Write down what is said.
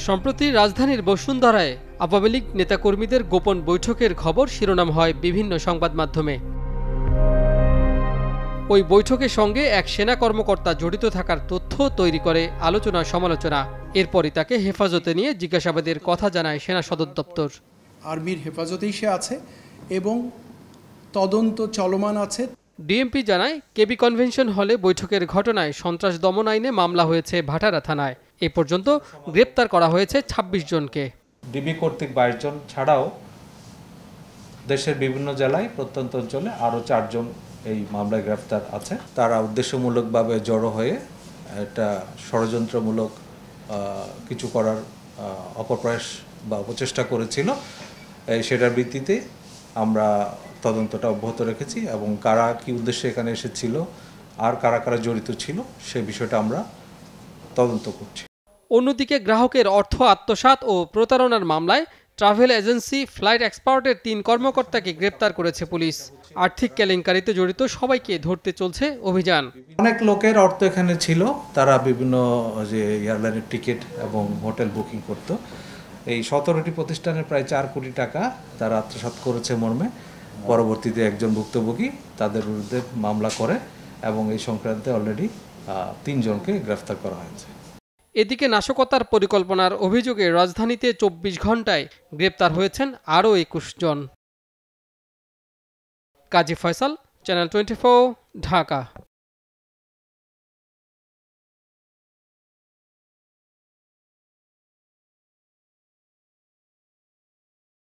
সম্প্রতি রাজধানীর বসুন্ধরায় আওয়ামী লীগ নেতাকর্মীদের গোপন বৈঠকের খবর শিরোনাম হয় বিভিন্ন সংবাদ মাধ্যমে। ওই বৈঠকের সঙ্গে এক সেনা কর্মকর্তা জড়িত থাকার তথ্য তৈরি করে আলোচনা সমালোচনা। এরপরই তাকে হেফাজতে নিয়ে জিজ্ঞাসাবাদের কথা জানায় সেনা সদর দপ্তর। আর্মির হেফাজতেই সে আছে এবং তদন্ত চলমান আছে। ডিএমপি জানায়, কেবি কনভেনশন হলে বৈঠকের ঘটনায় সন্ত্রাস দমন আইনে মামলা হয়েছে ভাটারা থানায়। এ পর্যন্ত গ্রেপ্তার করা হয়েছে ২৬ জনকে। ডিবি কর্তৃক ২২ জন ছাড়াও দেশের বিভিন্ন জেলায় প্রত্যন্ত অঞ্চলে আরও ৪ জন এই মামলায় গ্রেফতার আছে। তারা উদ্দেশ্যমূলকভাবে জড়ো হয়ে একটা ষড়যন্ত্রমূলক কিছু করার অপপ্রয়াস বা অপচেষ্টা করেছিল। সেটার ভিত্তিতে আমরা তদন্তটা অব্যাহত রেখেছি এবং কারা কি উদ্দেশ্যে এখানে এসেছিল আর কারা কারা জড়িত ছিল সে বিষয়টা আমরা তদন্ত করছি। অন্যদিকে গ্রাহকের অর্থ আত্মসাৎ ও প্রতারণার মামলায় ট্রাভেল এজেন্সি ফ্লাইট এক্সপার্টের ৩ কর্মকর্তাকে গ্রেপ্তার করেছে পুলিশ। আর্থিক কেলেঙ্কারিতে জড়িত সবাইকে ধরতে চলছে অভিযান। অনেক লোকের অর্থ এখানে ছিল, তারা বিভিন্ন যে এয়ারলাইনের টিকিট এবং হোটেল বুকিং করত। এই ১৭টি প্রতিষ্ঠানের প্রায় ৪ কোটি টাকা তারা আত্মসাৎ করেছে মর্মে পরবর্তীতে একজন ভুক্তভোগী তাদের বিরুদ্ধে মামলা করে এবং এই সংক্রান্তে অলরেডি ৩ জনকে গ্রেফতার করা হয়েছে। এদিকে নাশকতার পরিকল্পনার অভিযোগে রাজধানীতে ২৪ ঘণ্টায় গ্রেপ্তার হয়েছেন আরও ২১ জন। কাজী ফয়সাল, চ্যানেল 24, ঢাকা।